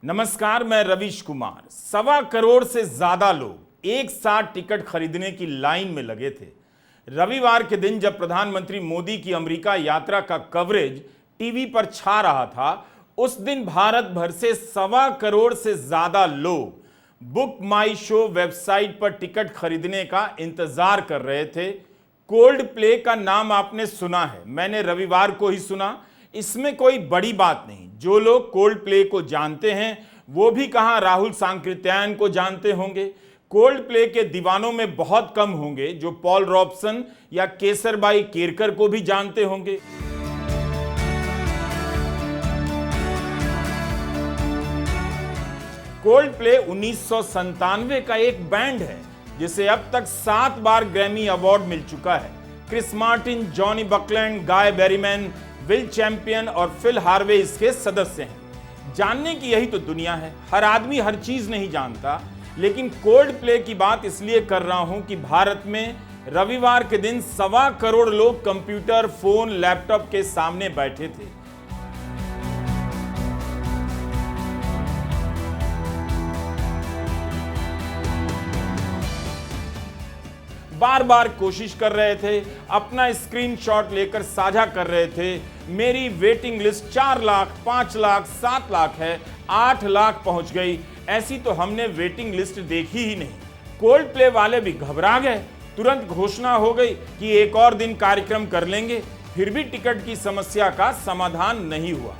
नमस्कार, मैं रवीश कुमार। 1.25 करोड़ से ज्यादा लोग एक साथ टिकट खरीदने की लाइन में लगे थे। रविवार के दिन जब प्रधानमंत्री मोदी की अमेरिका यात्रा का कवरेज टीवी पर छा रहा था, उस दिन भारत भर से 1.25 करोड़ से ज्यादा लोग बुक माई शो वेबसाइट पर टिकट खरीदने का इंतजार कर रहे थे। कोल्ड प्ले का नाम आपने सुना है, मैंने रविवार को ही सुना। इसमें कोई बड़ी बात नहीं। जो लोग कोल्ड प्ले को जानते हैं वो भी कहां राहुल सांकृत्यायन को जानते होंगे। कोल्ड प्ले के दीवानों में बहुत कम होंगे जो पॉल रॉबसन या केसरबाई केरकर को भी जानते होंगे। कोल्ड प्ले 1997 का एक बैंड है जिसे अब तक 7 बार ग्रैमी अवार्ड मिल चुका है। Chris Martin, Jonny Buckland, Guy Berryman, Will Champion और फिल हार्वे इसके सदस्य हैं। जानने की यही तो दुनिया है। हर आदमी हर चीज नहीं जानता, लेकिन कोल्ड प्ले की बात इसलिए कर रहा हूं कि भारत में रविवार के दिन 1.25 करोड़ लोग कंप्यूटर, फोन, लैपटॉप के सामने बैठे थे। बार बार कोशिश कर रहे थे, अपना स्क्रीनशॉट लेकर साझा कर रहे थे। मेरी वेटिंग लिस्ट 4 लाख, 5 लाख, 7 लाख है, 8 लाख पहुंच गई। ऐसी तो हमने वेटिंग लिस्ट देखी ही नहीं। कोल्ड प्ले वाले भी घबरा गए। तुरंत घोषणा हो गई कि एक और दिन कार्यक्रम कर लेंगे। फिर भी टिकट की समस्या का समाधान नहीं हुआ।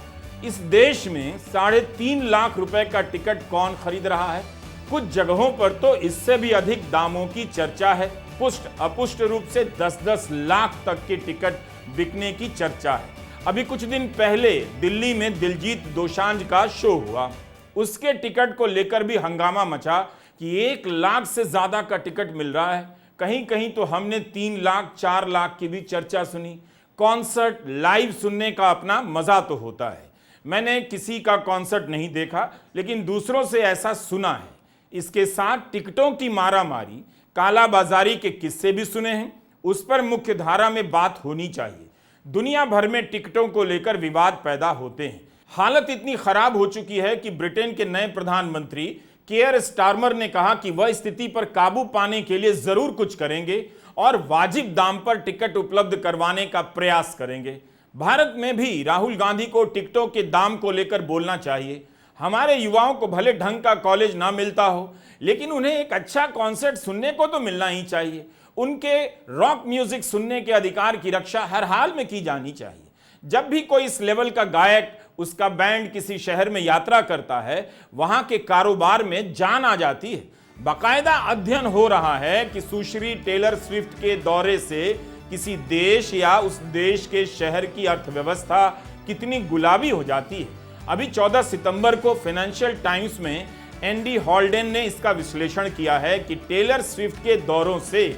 इस देश में 3.5 लाख रुपए का टिकट कौन खरीद रहा है? कुछ जगहों पर तो इससे भी अधिक दामों की चर्चा है। पुष्ट अपुष्ट रूप से 10-10 लाख तक के टिकट बिकने की चर्चा है। अभी कुछ दिन पहले दिल्ली में दिलजीत दोसांझ का शो हुआ। उसके टिकट को लेकर भी हंगामा मचा कि 1 लाख से ज्यादा का टिकट मिल रहा है। कहीं कहीं तो हमने 3 लाख, 4 लाख की भी चर्चा सुनी। कॉन्सर्ट लाइव सुनने का अपना मजा तो होता है। मैंने किसी का कॉन्सर्ट नहीं देखा, लेकिन दूसरों से ऐसा सुना है। इसके साथ टिकटों की मारामारी, कालाबाजारी के किस्से भी सुने हैं। उस पर मुख्य धारा में बात होनी चाहिए। दुनिया भर में टिकटों को लेकर विवाद पैदा होते हैं। हालत इतनी खराब हो चुकी है कि ब्रिटेन के नए प्रधानमंत्री केयर स्टारमर ने कहा कि वह स्थिति पर काबू पाने के लिए जरूर कुछ करेंगे और वाजिब दाम पर टिकट उपलब्ध करवाने का प्रयास करेंगे। भारत में भी राहुल गांधी को टिकटों के दाम को लेकर बोलना चाहिए। हमारे युवाओं को भले ढंग का कॉलेज ना मिलता हो, लेकिन उन्हें एक अच्छा कॉन्सर्ट सुनने को तो मिलना ही चाहिए। उनके रॉक म्यूजिक सुनने के अधिकार की रक्षा हर हाल में की जानी चाहिए। जब भी कोई इस लेवल का गायक, उसका बैंड किसी शहर में यात्रा करता है, वहां के कारोबार में जान आ जाती है। बाकायदा अध्ययन हो रहा है कि सुश्री टेलर स्विफ्ट के दौरे से किसी देश या उस देश के शहर की अर्थव्यवस्था कितनी गुलाबी हो जाती है। अभी 14 सितंबर को फाइनेंशियल टाइम्स में एंडी हॉल्डेन ने इसका विश्लेषण किया है कि टेलर स्विफ्ट के दौरों से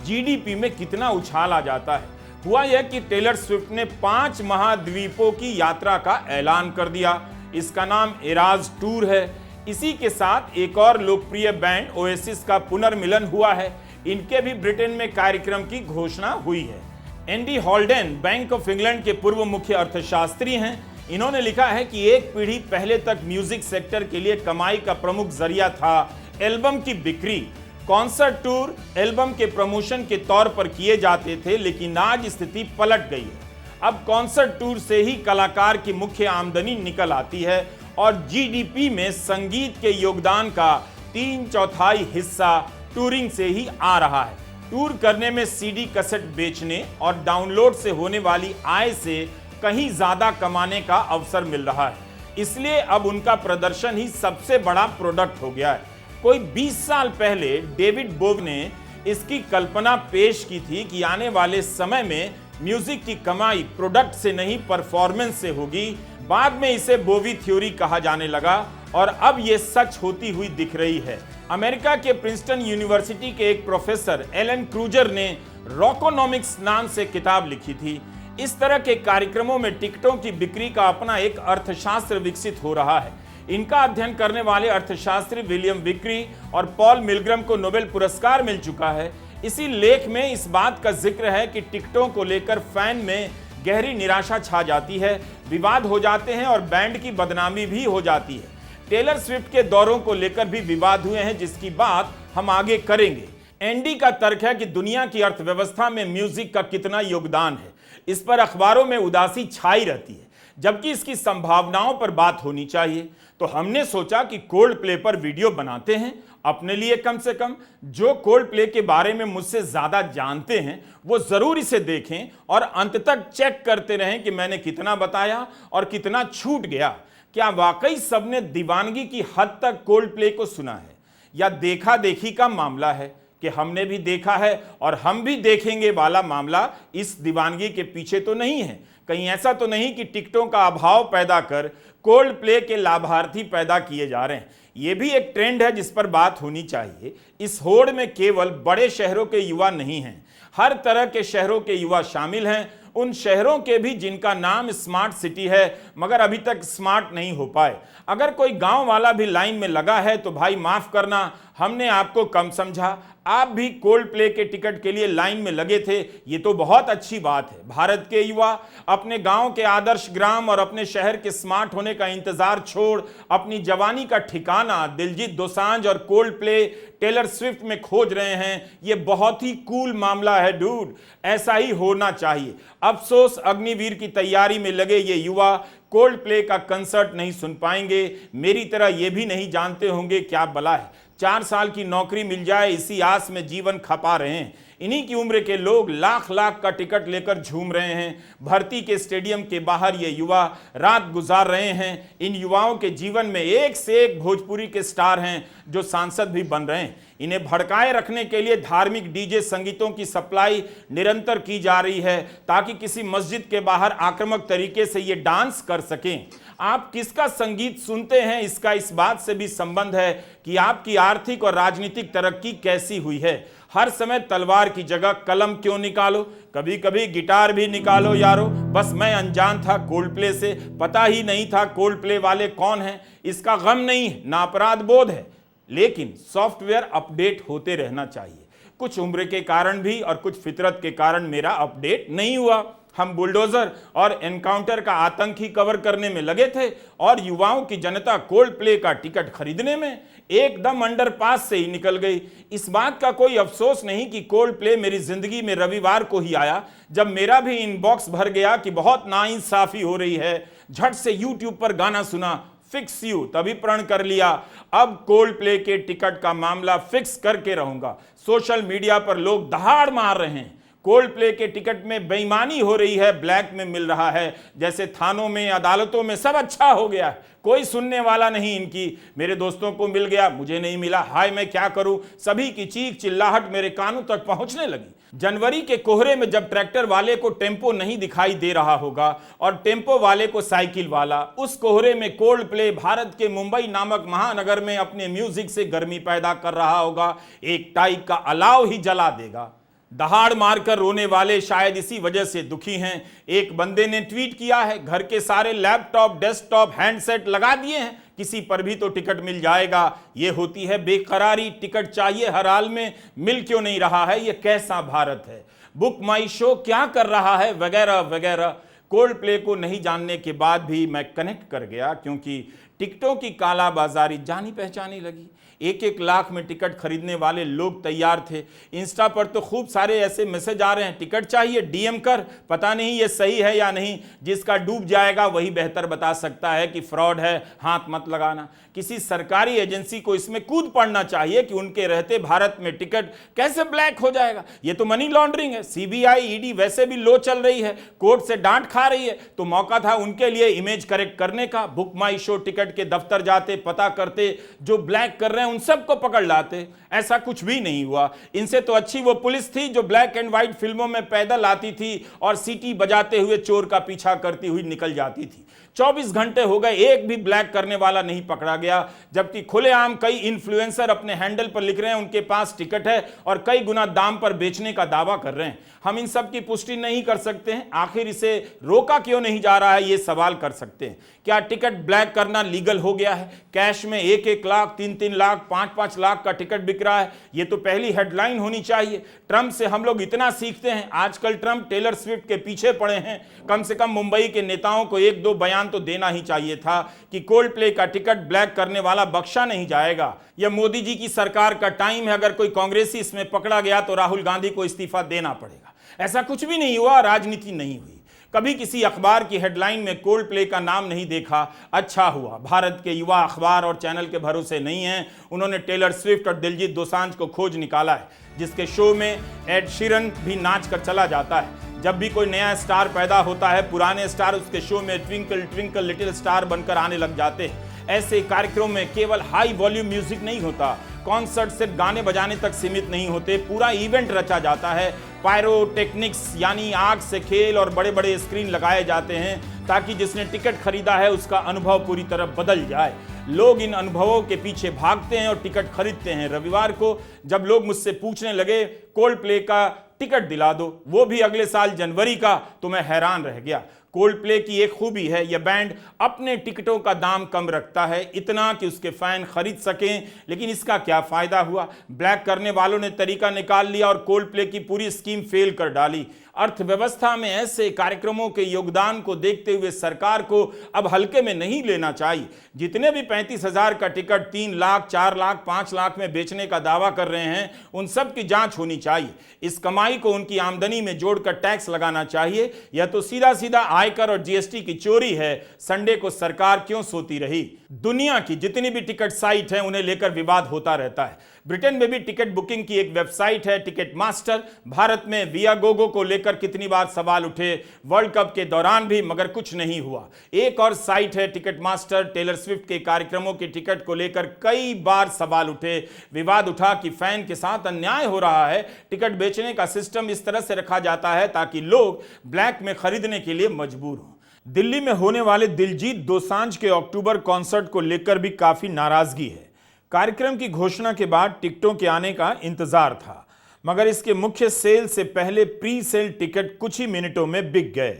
जीडीपी में कितना उछाल आ जाता है। हुआ यह कि टेलर स्विफ्ट ने 5 महाद्वीपों की यात्रा का ऐलान कर दिया। इसका नाम इराज टूर है। इसी के साथ एक और लोकप्रिय बैंड ओएसिस का पुनर्मिलन हुआ है। इनके भी ब्रिटेन में कार्यक्रम की घोषणा हुई है। एंडी हॉल्डेन बैंक ऑफ इंग्लैंड के पूर्व मुख्य अर्थशास्त्री हैं। इन्होंने लिखा है कि एक पीढ़ी पहले तक म्यूजिक सेक्टर के लिए कमाई का प्रमुख जरिया था एल्बम की बिक्री। कॉन्सर्ट टूर एल्बम के प्रमोशन के तौर पर किए जाते थे, लेकिन आज स्थिति पलट गई है। अब कॉन्सर्ट टूर से ही कलाकार की मुख्य आमदनी निकल आती है और जीडीपी में संगीत के योगदान का 3/4 हिस्सा टूरिंग से ही आ रहा है। टूर करने में सीडी कैसेट बेचने और डाउनलोड से होने वाली आय से कहीं ज्यादा कमाने का अवसर मिल रहा है। इसलिए अब उनका प्रदर्शन ही सबसे बड़ा प्रोडक्ट हो गया है। कोई 20 साल पहले डेविड बोवी ने इसकी कल्पना पेश की थी कि आने वाले समय में म्यूजिक की कमाई प्रोडक्ट से नहीं परफॉर्मेंस से होगी। बाद में इसे बोवी थ्योरी कहा जाने लगा और अब यह सच होती हुई दिख रही है। अमेरिका के प्रिंसटन यूनिवर्सिटी के एक प्रोफेसर एलन क्रूजर ने रॉकोनॉमिक्स नाम से किताब लिखी थी। इस तरह के कार्यक्रमों में टिकटों की बिक्री का अपना एक अर्थशास्त्र विकसित हो रहा है। इनका अध्ययन करने वाले अर्थशास्त्री विलियम विक्री और पॉल मिलग्रम को नोबेल पुरस्कार मिल चुका है। इसी लेख में इस बात का जिक्र है कि टिकटों को लेकर फैन में गहरी निराशा छा जाती है, विवाद हो जाते हैं और बैंड की बदनामी भी हो जाती है। टेलर स्विफ्ट के दौरों को लेकर भी विवाद हुए हैं, जिसकी बात हम आगे करेंगे। एंडी का तर्क है कि दुनिया की अर्थव्यवस्था में म्यूजिक का कितना योगदान है, इस पर अखबारों में उदासी छाई रहती है, जबकि इसकी संभावनाओं पर बात होनी चाहिए। तो हमने सोचा कि कोल्ड प्ले पर वीडियो बनाते हैं, अपने लिए कम से कम। जो कोल्ड प्ले के बारे में मुझसे ज्यादा जानते हैं वो जरूर इसे देखें और अंत तक चेक करते रहें कि मैंने कितना बताया और कितना छूट गया। क्या वाकई सबने दीवानगी की हद तक कोल्ड प्ले को सुना है, या देखा देखी का मामला है कि हमने भी देखा है और हम भी देखेंगे वाला मामला इस दीवानगी के पीछे तो नहीं है? कहीं ऐसा तो नहीं कि टिकटों का अभाव पैदा कर कोल्ड प्ले के लाभार्थी पैदा किए जा रहे हैं? यह भी एक ट्रेंड है जिस पर बात होनी चाहिए। इस होड़ में केवल बड़े शहरों के युवा नहीं हैं, हर तरह के शहरों के युवा शामिल हैं, उन शहरों के भी जिनका नाम स्मार्ट सिटी है मगर अभी तक स्मार्ट नहीं हो पाए। अगर कोई गांव वाला भी लाइन में लगा है तो भाई माफ करना, हमने आपको कम समझा। आप भी कोल्ड प्ले के टिकट के लिए लाइन में लगे थे, ये तो बहुत अच्छी बात है। भारत के युवा अपने गांव के आदर्श ग्राम और अपने शहर के स्मार्ट होने का इंतजार छोड़ अपनी जवानी का ठिकाना दिलजीत दोसांझ और कोल्ड प्ले टेलर स्विफ्ट में खोज रहे हैं। ये बहुत ही कूल मामला है डूड, ऐसा ही होना चाहिए। अफसोस अग्निवीर की तैयारी में लगे ये युवा कोल्ड प्ले का कंसर्ट नहीं सुन पाएंगे। मेरी तरह ये भी नहीं जानते होंगे क्या बला है 4 साल की नौकरी मिल जाए, इसी आस में जीवन खपा रहे हैं। इन्हीं की उम्र के लोग लाख लाख का टिकट लेकर झूम रहे हैं। भर्ती के स्टेडियम के बाहर ये युवा रात गुजार रहे हैं। इन युवाओं के जीवन में एक से एक भोजपुरी के स्टार हैं जो सांसद भी बन रहे हैं। इन्हें भड़काए रखने के लिए धार्मिक डीजे संगीतों की सप्लाई निरंतर की जा रही है ताकि किसी मस्जिद के बाहर आक्रामक तरीके से ये डांस कर सकें। आप किसका संगीत सुनते हैं इसका इस बात से भी संबंध है कि आपकी आर्थिक और राजनीतिक तरक्की कैसी हुई है। हर समय तलवार की जगह कलम क्यों निकालो, कभी कभी गिटार भी निकालो यारो। बस मैं अनजान था कोल्ड प्ले से, पता ही नहीं था कोल्ड प्ले वाले कौन हैं। इसका गम नहीं है, ना अपराध बोध है, लेकिन सॉफ्टवेयर अपडेट होते रहना चाहिए। कुछ उम्र के कारण भी और कुछ फितरत के कारण मेरा अपडेट नहीं हुआ। हम बुलडोजर और एनकाउंटर का आतंक ही कवर करने में लगे थे और युवाओं की जनता कोल्ड प्ले का टिकट खरीदने में एकदम अंडरपास से ही निकल गई। इस बात का कोई अफसोस नहीं कि कोल्ड प्ले मेरी जिंदगी में रविवार को ही आया, जब मेरा भी इनबॉक्स भर गया कि बहुत नाइंसाफी हो रही है। झट से यूट्यूब पर गाना सुना, फिक्स यू, तभी प्रण कर लिया अब कोल्ड प्ले के टिकट का मामला फिक्स करके रहूंगा। सोशल मीडिया पर लोग दहाड़ मार रहे हैं, कोल्ड प्ले के टिकट में बेईमानी हो रही है, ब्लैक में मिल रहा है, जैसे थानों में अदालतों में सब अच्छा हो गया है, कोई सुनने वाला नहीं इनकी। मेरे दोस्तों को मिल गया, मुझे नहीं मिला, हाय मैं क्या करूं। सभी की चीख चिल्लाहट मेरे कानों तक पहुंचने लगी। जनवरी के कोहरे में जब ट्रैक्टर वाले को टेम्पो नहीं दिखाई दे रहा होगा और टेम्पो वाले को साइकिल वाला, उस कोहरे में कोल्ड प्ले भारत के मुंबई नामक महानगर में अपने म्यूजिक से गर्मी पैदा कर रहा होगा, एक टाइप का अलाव ही जला देगा। दहाड़ मारकर रोने वाले शायद इसी वजह से दुखी हैं। एक बंदे ने ट्वीट किया है, घर के सारे लैपटॉप डेस्कटॉप हैंडसेट लगा दिए हैं, किसी पर भी तो टिकट मिल जाएगा। ये होती है बेकरारी, टिकट चाहिए हर हाल में, मिल क्यों नहीं रहा है, ये कैसा भारत है। बुक माई शो क्या कर रहा है, वगैरह वगैरह। कोल्ड प्ले को नहीं जानने के बाद भी मैं कनेक्ट कर गया, क्योंकि टिकटों की कालाबाजारी जानी पहचानी लगी। 1-1 लाख में टिकट खरीदने वाले लोग तैयार थे। इंस्टा पर तो खूब सारे ऐसे मैसेज आ रहे हैं, टिकट चाहिए डीएम कर। पता नहीं ये सही है या नहीं, जिसका डूब जाएगा वही बेहतर बता सकता है कि फ्रॉड है, हाथ मत लगाना। किसी सरकारी एजेंसी को इसमें कूद पड़ना चाहिए कि उनके रहते भारत में टिकट कैसे ब्लैक हो जाएगा। ये तो मनी लॉन्ड्रिंग है। सीबीआई ईडी वैसे भी लो चल रही है, कोर्ट से डांट खा रही है, तो मौका था उनके लिए इमेज करेक्ट करने का। बुक माई शो टिकट के दफ्तर जाते, पता करते, जो ब्लैक कर रहे हैं उन सबको पकड़ लाते। ऐसा कुछ भी नहीं हुआ। इनसे तो अच्छी वो पुलिस थी जो ब्लैक एंड व्हाइट फिल्मों में पैदल आती थी और सीटी बजाते हुए चोर का पीछा करती हुई निकल जाती थी। 24 घंटे हो गए, एक भी ब्लैक करने वाला नहीं पकड़ा गया, जबकि खुलेआम कई इन्फ्लुएंसर अपने हैंडल पर लिख रहे हैं उनके पास टिकट है और कई गुना दाम पर बेचने का दावा कर रहे हैं। हम इन सब की पुष्टि नहीं कर सकते हैं, आखिर इसे रोका क्यों नहीं जा रहा है, ये सवाल कर सकते हैं। क्या टिकट ब्लैक करना लीगल हो गया है? कैश में 1-1 लाख, 3-3 लाख, 5-5 लाख का टिकट बिक रहा है, ये तो पहली हेडलाइन होनी चाहिए। ट्रंप से हम लोग इतना सीखते हैं, आजकल ट्रंप टेलर स्विफ्ट के पीछे पड़े हैं। कम से कम मुंबई के नेताओं को 1-2 बयान बयान तो देना ही चाहिए था कि कोल्ड प्ले का टिकट ब्लैक करने वाला बख्शा नहीं जाएगा। यह मोदी जी की सरकार का टाइम है, अगर कोई कांग्रेसी इसमें पकड़ा गया तो राहुल गांधी को इस्तीफा देना पड़ेगा। ऐसा कुछ भी नहीं हुआ, राजनीति नहीं हुई। कभी किसी अखबार की हेडलाइन में कोल्ड प्ले का नाम नहीं देखा, अच्छा हुआ। भारत के युवा अखबार और चैनल के भरोसे नहीं हैं। उन्होंने टेलर स्विफ्ट और दिलजीत दोसांझ को खोज निकाला है, जिसके शो में एड शीरन भी नाच कर चला जाता है। जब भी कोई नया स्टार पैदा होता है, पुराने स्टार उसके शो में ट्विंकल ट्विंकल लिटिल स्टार बनकर आने लग जाते हैं। ऐसे कार्यक्रम में केवल हाई वॉल्यूम म्यूजिक नहीं होता, कॉन्सर्ट सिर्फ गाने बजाने तक सीमित नहीं होते, पूरा इवेंट रचा जाता है। पायरोटेक्निक्स यानी आग से खेल और बड़े बड़े स्क्रीन लगाए जाते हैं ताकि जिसने टिकट खरीदा है उसका अनुभव पूरी तरह बदल जाए। लोग इन अनुभवों के पीछे भागते हैं और टिकट खरीदते हैं। रविवार को जब लोग मुझसे पूछने लगे कोल्ड प्ले का टिकट दिला दो, वो भी अगले साल जनवरी का, तो मैं हैरान रह गया। कोल्ड प्ले की एक खूबी है, यह बैंड अपने टिकटों का दाम कम रखता है, इतना कि उसके फैन खरीद सकें। लेकिन इसका क्या फायदा हुआ? ब्लैक करने वालों ने तरीका निकाल लिया और कोल्ड प्ले की पूरी स्कीम फेल कर डाली। अर्थव्यवस्था में ऐसे कार्यक्रमों के योगदान को देखते हुए सरकार को अब हल्के में नहीं लेना चाहिए। जितने भी 35,000 का टिकट 3 लाख, 4 लाख, 5 लाख में बेचने का दावा कर रहे हैं, उन सब की जांच होनी चाहिए। इस कमाई को उनकी आमदनी में जोड़कर टैक्स लगाना चाहिए। यह तो सीधा सीधा आयकर और जीएसटी की चोरी है। संडे को सरकार क्यों सोती रही? दुनिया की जितनी भी टिकट साइट हैं उन्हें लेकर विवाद होता रहता है। ब्रिटेन में भी टिकट बुकिंग की एक वेबसाइट है टिकट मास्टर। भारत में वियागोगो को लेकर कितनी बार सवाल उठे, वर्ल्ड कप के दौरान भी, मगर कुछ नहीं हुआ। एक और साइट है टिकट मास्टर। टेलर स्विफ्ट के कार्यक्रमों के टिकट को लेकर कई बार सवाल उठे, विवाद उठा कि फैन के साथ अन्याय हो रहा है। टिकट बेचने का सिस्टम इस तरह से रखा जाता है ताकि लोग ब्लैक में खरीदने के लिए मजबूर हों। दिल्ली में होने वाले दिलजीत दोसांझ के अक्टूबर कॉन्सर्ट को लेकर भी काफी नाराजगी है। कार्यक्रम की घोषणा के बाद टिकटों के आने का इंतजार था, मगर इसके मुख्य सेल से पहले प्री सेल टिकट कुछ ही मिनटों में बिक गए।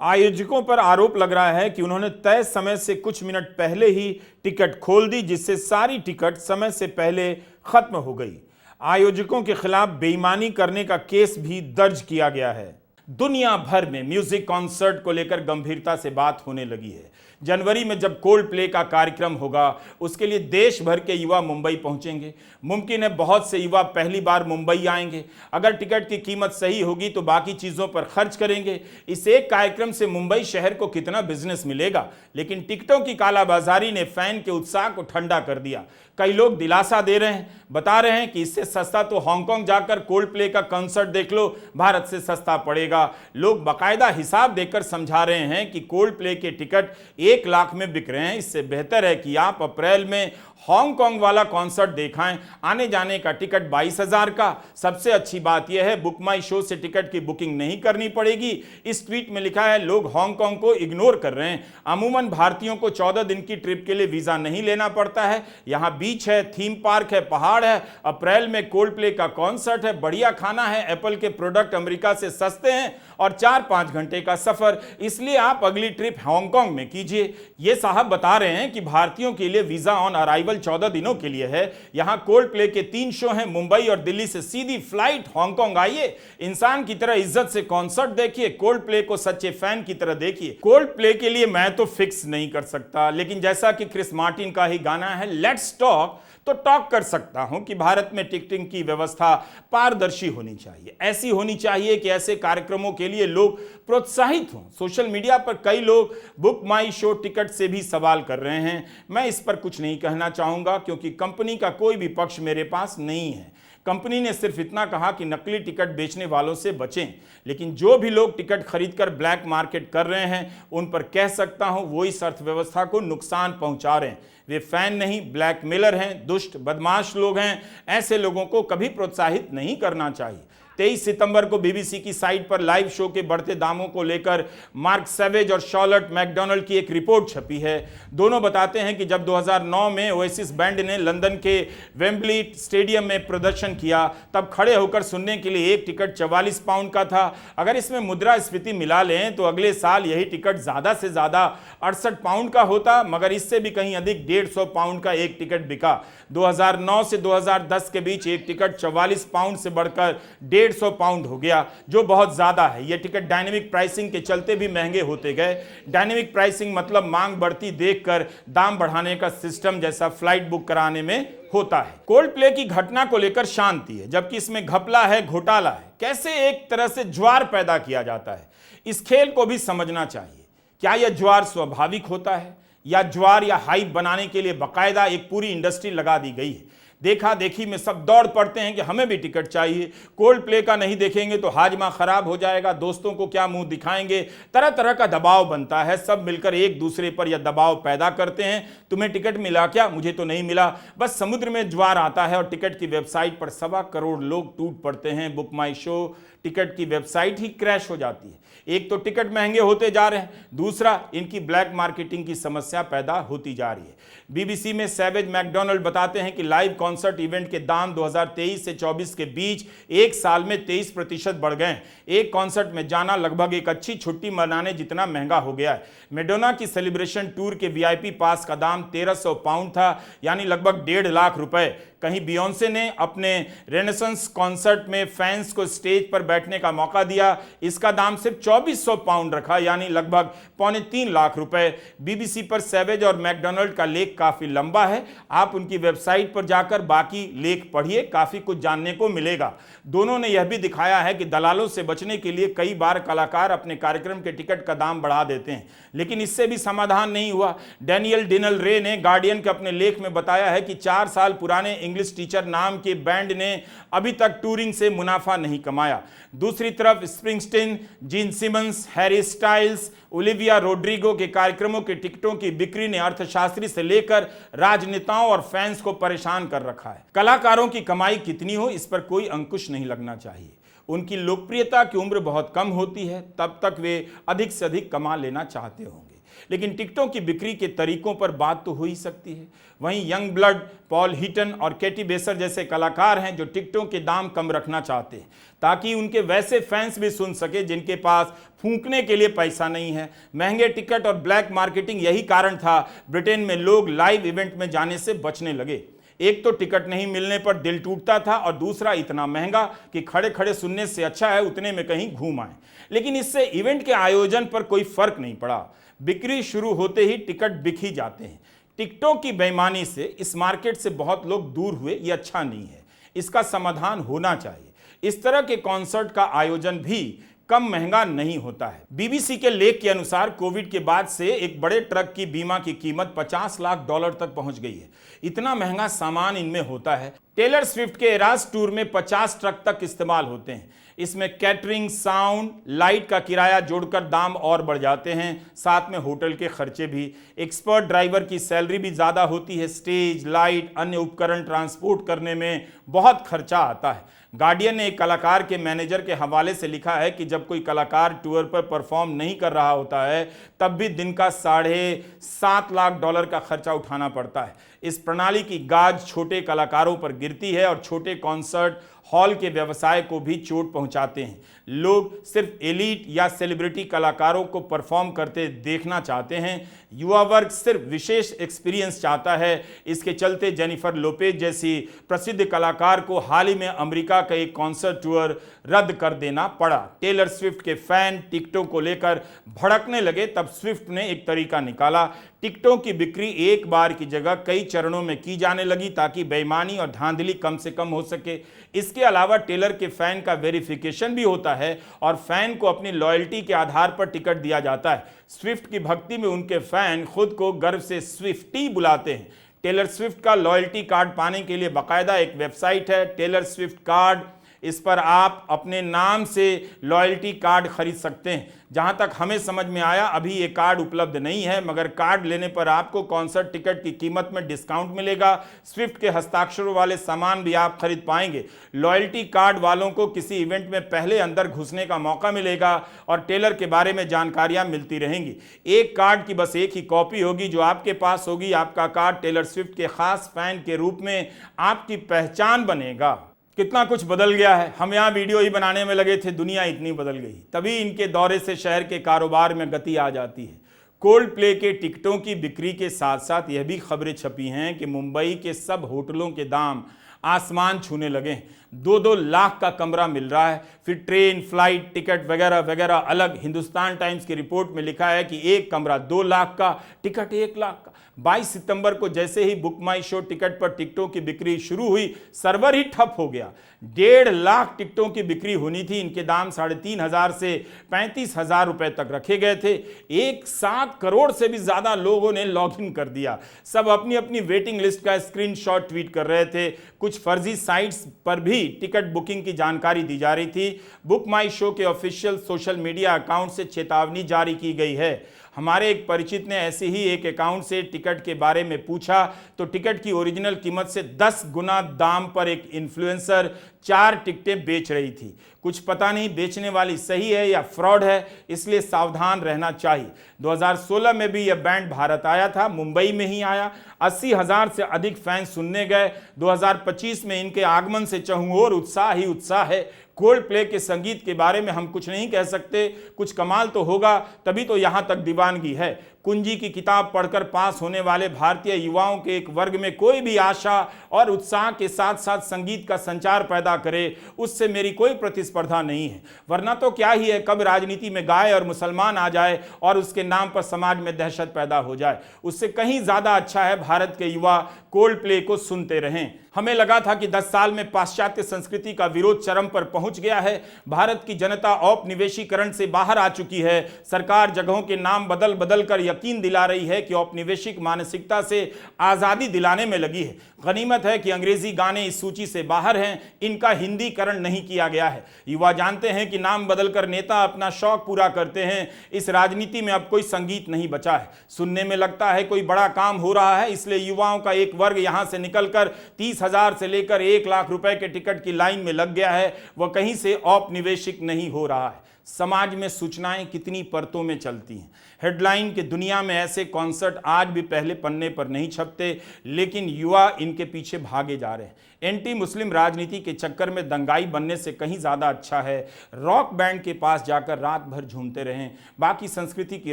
आयोजकों पर आरोप लग रहा है कि उन्होंने तय समय से कुछ मिनट पहले ही टिकट खोल दी, जिससे सारी टिकट समय से पहले खत्म हो गई। आयोजकों के खिलाफ बेईमानी करने का केस भी दर्ज किया गया है। दुनिया भर में म्यूजिक कॉन्सर्ट को लेकर गंभीरता से बात होने लगी है। जनवरी में जब कोल्ड प्ले का कार्यक्रम होगा, उसके लिए देश भर के युवा मुंबई पहुंचेंगे। मुमकिन है बहुत से युवा पहली बार मुंबई आएंगे। अगर टिकट की कीमत सही होगी तो बाकी चीज़ों पर खर्च करेंगे। इस एक कार्यक्रम से मुंबई शहर को कितना बिजनेस मिलेगा? लेकिन टिकटों की कालाबाजारी ने फैन के उत्साह को ठंडा कर दिया। कई लोग दिलासा दे रहे हैं, बता रहे हैं कि इससे सस्ता तो हांगकांग जाकर कोल्ड प्ले का कॉन्सर्ट देख लो, भारत से सस्ता पड़ेगा। लोग बाकायदा हिसाब देकर समझा रहे हैं कि कोल्ड प्ले के टिकट 1 लाख में बिक रहे हैं। इससे बेहतर है कि आप अप्रैल में हांगकांग वाला कॉन्सर्ट देखाएं। आने जाने का टिकट 22,000 का। सबसे अच्छी बात यह है बुक माई शो से टिकट की बुकिंग नहीं करनी पड़ेगी। इस ट्वीट में लिखा है लोग हांगकांग को इग्नोर कर रहे हैं। अमूमन भारतीयों को 14 दिन की ट्रिप के लिए वीजा नहीं लेना पड़ता है। यहाँ बीच है, थीम पार्क है, पहाड़ है। अप्रैल में कोल्ड प्ले का कॉन्सर्ट है, बढ़िया खाना है, एप्पल के प्रोडक्ट अमेरिका से सस्ते हैं और 4-5 घंटे का सफर। इसलिए आप अगली ट्रिप हांगकांग में कीजिए। ये साहब बता रहे हैं कि भारतीयों के लिए वीजा ऑन अराइवल 14 दिनों के लिए है। यहां कोल्ड प्ले के 3 शो हैं, मुंबई और दिल्ली से सीधी फ्लाइट हांगकांग आइए। इंसान की तरह इज्जत से कॉन्सर्ट देखिए, कोल्ड प्ले को सच्चे फैन की तरह देखिए। कोल्ड प्ले के लिए मैं तो फिक्स नहीं कर सकता, लेकिन जैसा कि क्रिस मार्टिन का ही गाना है लेट्स टॉक, तो टॉक कर सकता हूं कि भारत में टिकटिंग की व्यवस्था पारदर्शी होनी चाहिए। ऐसी होनी चाहिए कि ऐसे कार्यक्रमों के लिए लोग प्रोत्साहित हों। सोशल मीडिया पर कई लोग बुक माई शो टिकट से भी सवाल कर रहे हैं। मैं इस पर कुछ नहीं कहना चाहूंगा क्योंकि कंपनी का कोई भी पक्ष मेरे पास नहीं है। कंपनी ने सिर्फ इतना कहा कि नकली टिकट बेचने वालों से बचें, लेकिन जो भी लोग टिकट खरीदकर ब्लैक मार्केट कर रहे हैं उन पर कह सकता हूं वो इस अर्थव्यवस्था को नुकसान पहुंचा रहे हैं। वे फैन नहीं, ब्लैकमेलर हैं, दुष्ट बदमाश लोग हैं। ऐसे लोगों को कभी प्रोत्साहित नहीं करना चाहिए। 23 सितंबर को बीबीसी की साइट पर लाइव शो के बढ़ते दामों को लेकर मार्क सेवेज और शॉर्लेट मैकडोनाल्ड की एक रिपोर्ट छपी है। दोनों बताते हैं कि जब 2009 में ओएसिस बैंड ने लंदन के वेम्बली स्टेडियम में प्रदर्शन किया, तब खड़े होकर सुनने के लिए एक टिकट 44 पाउंड का था। अगर इसमें मुद्रास्फीति मिला लें तो अगले साल यही टिकट ज़्यादा से ज़्यादा 68 पाउंड का होता, मगर इससे भी कहीं अधिक 150 पाउंड का एक टिकट बिका। 2009 से 2010 के बीच एक टिकट 44 पाउंड से बढ़कर 150 150 पाउंड हो गया, जो बहुत ज्यादा है। ये टिकट डायनेमिक प्राइसिंग के चलते भी महंगे होते गए। डायनेमिक प्राइसिंग मतलब मांग बढ़ती देखकर दाम बढ़ाने का सिस्टम, जैसा फ्लाइट बुक कराने में होता है। कोल्ड प्ले की घटना को लेकर शांति है, जबकि इसमें घपला है, घोटाला है। कैसे एक तरह से ज्वार पैदा किया जाता है, इस खेल को भी समझना चाहिए। क्या यह ज्वार स्वाभाविक होता है, या ज्वार या हाइप बनाने के लिए बाकायदा एक पूरी इंडस्ट्री लगा दी गई है? देखा देखी में सब दौड़ पड़ते हैं कि हमें भी टिकट चाहिए, कोल्ड प्ले का नहीं देखेंगे तो हाजमा खराब हो जाएगा, दोस्तों को क्या मुंह दिखाएंगे। तरह तरह का दबाव बनता है, सब मिलकर एक दूसरे पर यह दबाव पैदा करते हैं। तुम्हें टिकट मिला क्या? मुझे तो नहीं मिला। बस समुद्र में ज्वार आता है और टिकट की वेबसाइट पर 1.25 करोड़ लोग टूट पड़ते हैं। बुक माई शो टिकट की वेबसाइट ही क्रैश हो जाती है। एक तो टिकट महंगे होते जा रहे हैं, दूसरा इनकी ब्लैक मार्केटिंग की समस्या पैदा होती जा रही है। बीबीसी में सैवेज मैकडोनाल्ड बताते हैं कि लाइव कॉन्सर्ट इवेंट के दाम 2023 से 24 के बीच एक साल में 23% बढ़ गए। एक कॉन्सर्ट में जाना लगभग एक अच्छी छुट्टी मनाने जितना महंगा हो गया है। मैडोना की सेलिब्रेशन टूर के वीआईपी पास का दाम 1300 पाउंड था, यानी लगभग 1.5 लाख रुपए। कहीं बियोंसे ने अपने रेनेसेंस कॉन्सर्ट में फैंस को स्टेज पर बैठने का मौका दिया, इसका दाम सिर्फ 2400 पाउंड रखा, यानी लगभग 2.25 लाख रुपए। बीबीसी पर सैवेज और मैकडोनाल्ड का लेख काफी लंबा है, आप उनकी वेबसाइट पर जाकर बाकी लेख पढ़िए, काफी कुछ जानने को मिलेगा। दोनों ने यह भी दिखाया है कि दलालों से बचने के लिए कई बार कलाकार अपने कार्यक्रम के टिकट का दाम बढ़ा देते हैं, लेकिन इससे भी समाधान नहीं हुआ। डैनियल डिनल रे ने गार्डियन के अपने लेख में बताया है कि 4 साल पुराने इंग्लिश टीचर नाम के बैंड ने अभी तक टूरिंग से मुनाफा नहीं कमाया। दूसरी तरफ Springsteen, Gene Simmons, Harry Styles, Olivia Rodrigo के कार्यक्रमों के टिकटों की बिक्री ने अर्थशास्त्री से लेकर राजनेताओं और फैंस को परेशान कर रखा है। कलाकारों की कमाई कितनी हो, इस पर कोई अंकुश नहीं लगना चाहिए। उनकी लोकप्रियता की उम्र बहुत कम होती है, तब तक वे अधिक से अधिक कमा लेना चाहते होंगे। लेकिन टिकटों की बिक्री के तरीकों पर बात तो हो ही सकती है। वहीं यंग ब्लड, पॉल हीटन और कैटी बेसर जैसे कलाकार हैं जो टिकटों के दाम कम रखना चाहते हैं, ताकि उनके वैसे फैंस भी सुन सके जिनके पास फूंकने के लिए पैसा नहीं है। महंगे टिकट और ब्लैक मार्केटिंग यही कारण था ब्रिटेन में लोग लाइव इवेंट में जाने से बचने लगे। एक तो टिकट नहीं मिलने पर दिल टूटता था, और दूसरा इतना महंगा कि खड़े खड़े सुनने से अच्छा है उतने में कहीं घूम आए। लेकिन इससे इवेंट के आयोजन पर कोई फर्क नहीं पड़ा। बिक्री शुरू होते ही टिकट बिक ही जाते हैं। टिकटों की बेईमानी से इस मार्केट से बहुत लोग दूर हुए, ये अच्छा नहीं है। इसका समाधान होना चाहिए। इस तरह के कॉन्सर्ट का आयोजन भी कम महंगा नहीं होता है। बीबीसी के लेख के अनुसार कोविड के बाद से एक बड़े ट्रक की बीमा की कीमत $50 लाख तक पहुंच गई है। इतना महंगा सामान इनमें होता है। टेलर स्विफ्ट के एरास टूर में 50 ट्रक तक इस्तेमाल होते हैं। इसमें कैटरिंग, साउंड, लाइट का किराया जोड़कर दाम और बढ़ जाते हैं, साथ में होटल के खर्चे भी। एक्सपर्ट ड्राइवर की सैलरी भी ज़्यादा होती है। स्टेज, लाइट, अन्य उपकरण ट्रांसपोर्ट करने में बहुत खर्चा आता है। गार्डियन ने एक कलाकार के मैनेजर के हवाले से लिखा है कि जब कोई कलाकार टूर पर परफॉर्म नहीं कर रहा होता है, तब भी दिन का $7.5 लाख का खर्चा उठाना पड़ता है। इस प्रणाली की गाज छोटे कलाकारों पर गिरती है और छोटे कॉन्सर्ट हॉल के व्यवसाय को भी चोट पहुंचाते हैं। लोग सिर्फ एलीट या सेलिब्रिटी कलाकारों को परफॉर्म करते देखना चाहते हैं। युवा वर्ग सिर्फ विशेष एक्सपीरियंस चाहता है। इसके चलते जेनिफर लोपेज जैसी प्रसिद्ध कलाकार को हाल ही में अमेरिका का एक कॉन्सर्ट टूर रद्द कर देना पड़ा। टेलर स्विफ्ट के फैन टिकटों को लेकर भड़कने लगे, तब स्विफ्ट ने एक तरीका निकाला। टिकटों की बिक्री एक बार की जगह कई चरणों में की जाने लगी, ताकि बेईमानी और धांधली कम से कम हो सके। इसके अलावा टेलर के फैन का वेरिफिकेशन भी होता है और फैन को अपनी लॉयल्टी के आधार पर टिकट दिया जाता है। स्विफ्ट की भक्ति में उनके फैन खुद को गर्व से स्विफ्टी बुलाते हैं। टेलर स्विफ्ट का लॉयल्टी कार्ड पाने के लिए बाकायदा एक वेबसाइट है, टेलर स्विफ्ट कार्ड। इस पर आप अपने नाम से लॉयल्टी कार्ड खरीद सकते हैं। जहां तक हमें समझ में आया, अभी ये कार्ड उपलब्ध नहीं है, मगर कार्ड लेने पर आपको कॉन्सर्ट टिकट की कीमत में डिस्काउंट मिलेगा। स्विफ्ट के हस्ताक्षरों वाले सामान भी आप खरीद पाएंगे। लॉयल्टी कार्ड वालों को किसी इवेंट में पहले अंदर घुसने का मौका मिलेगा और टेलर के बारे में जानकारियां मिलती रहेंगी। एक कार्ड की बस एक ही कॉपी होगी जो आपके पास होगी। आपका कार्ड टेलर स्विफ्ट के खास फैन के रूप में आपकी पहचान बनेगा। कितना कुछ बदल गया है। हम यहाँ वीडियो ही बनाने में लगे थे, दुनिया इतनी बदल गई। तभी इनके दौरे से शहर के कारोबार में गति आ जाती है। कोल्ड प्ले के टिकटों की बिक्री के साथ साथ यह भी खबरें छपी हैं कि मुंबई के सब होटलों के दाम आसमान छूने लगे। 2-2 लाख का कमरा मिल रहा है। फिर ट्रेन, फ्लाइट, टिकट वगैरह वगैरह अलग। हिंदुस्तान टाइम्स की रिपोर्ट में लिखा है कि एक कमरा 2 लाख का, टिकट 1 लाख का। 22 सितंबर को जैसे ही बुक माई शो टिकट पर टिकटों की बिक्री शुरू हुई, सर्वर ही ठप हो गया। 1.5 लाख टिकटों की बिक्री होनी थी। इनके दाम 3,500 से 35,000 रुपए तक रखे गए थे। 1.7 करोड़ से भी ज्यादा लोगों ने लॉग इन कर दिया। सब अपनी अपनी वेटिंग लिस्ट का स्क्रीनशॉट ट्वीट कर रहे थे। कुछ फर्जी साइट्स पर भी टिकट बुकिंग की जानकारी दी जा रही थी। बुक माई शो के ऑफिशियल सोशल मीडिया अकाउंट से चेतावनी जारी की गई है। हमारे एक परिचित ने ऐसे ही एक अकाउंट से टिकट के बारे में पूछा तो टिकट की ओरिजिनल कीमत से 10 गुना दाम पर एक इन्फ्लुएंसर 4 टिकटें बेच रही थी। कुछ पता नहीं बेचने वाली सही है या फ्रॉड है, इसलिए सावधान रहना चाहिए। 2016 में भी यह बैंड भारत आया था, मुंबई में ही आया। 80,000 से अधिक फैंस सुनने गए। 2025 में इनके आगमन से चहुओर उत्साह ही उत्साह है। कोल्ड प्ले के संगीत के बारे में हम कुछ नहीं कह सकते, कुछ कमाल तो होगा, तभी तो यहां तक दीवानगी है। कुंजी की किताब पढ़कर पास होने वाले भारतीय युवाओं के एक वर्ग में कोई भी आशा और उत्साह के साथ साथ संगीत का संचार पैदा करे, उससे मेरी कोई प्रतिस्पर्धा नहीं है। वरना तो क्या ही है, कब राजनीति में गाय और मुसलमान आ जाए और उसके नाम पर समाज में दहशत पैदा हो जाए। उससे कहीं ज्यादा अच्छा है भारत के युवा कोल्ड प्ले को सुनते रहें। हमें लगा था कि 10 साल में पाश्चात्य संस्कृति का विरोध चरम पर पहुंच गया है। भारत की जनता औपनिवेशीकरण से बाहर आ चुकी है। सरकार जगहों के नाम बदल बदल कर यकीन दिला रही है कि औपनिवेशिक मानसिकता से आजादी दिलाने में लगी है। गनीमत है कि अंग्रेजी गाने इस सूची से बाहर हैं, इनका हिंदीकरण नहीं किया गया है। युवा जानते हैं कि नाम बदलकर नेता अपना शौक पूरा करते हैं। इस राजनीति में अब कोई संगीत नहीं बचा है। सुनने में लगता है कोई बड़ा काम हो रहा है, इसलिए युवाओं का एक वर्ग यहां से निकलकर 30,000 से लेकर 1 लाख रुपए के टिकट की लाइन में लग गया है। वह कहीं से औपनिवेशिक नहीं हो रहा है। समाज में सूचनाएं कितनी परतों में चलती हैं। हेडलाइन की दुनिया में ऐसे कॉन्सर्ट आज भी पहले पन्ने पर नहीं छपते, लेकिन युवा इनके पीछे भागे जा रहे हैं। एंटी मुस्लिम राजनीति के चक्कर में दंगाई बनने से कहीं ज्यादा अच्छा है रॉक बैंड के पास जाकर रात भर झूमते रहें। बाकी संस्कृति की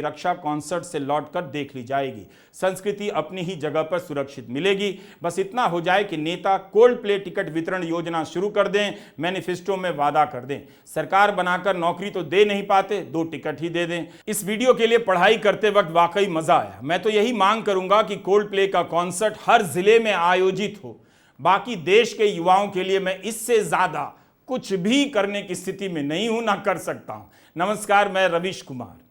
रक्षा कॉन्सर्ट से लौटकर देख ली जाएगी। संस्कृति अपनी ही जगह पर सुरक्षित मिलेगी। बस इतना हो जाए कि नेता कोल्ड प्ले टिकट वितरण योजना शुरू कर दें, मैनिफेस्टो में वादा कर दें। सरकार बनाकर नौकरी तो दे नहीं पाते, 2 टिकट ही दे दें। इस वीडियो के लिए पढ़ाई करते वक्त वाकई मजा आया। मैं तो यही मांग करूंगा कि कोल्ड प्ले का कॉन्सर्ट हर जिले में आयोजित हो। बाकी देश के युवाओं के लिए मैं इससे ज्यादा कुछ भी करने की स्थिति में नहीं हूं, ना कर सकता हूं। नमस्कार, मैं रवीश कुमार।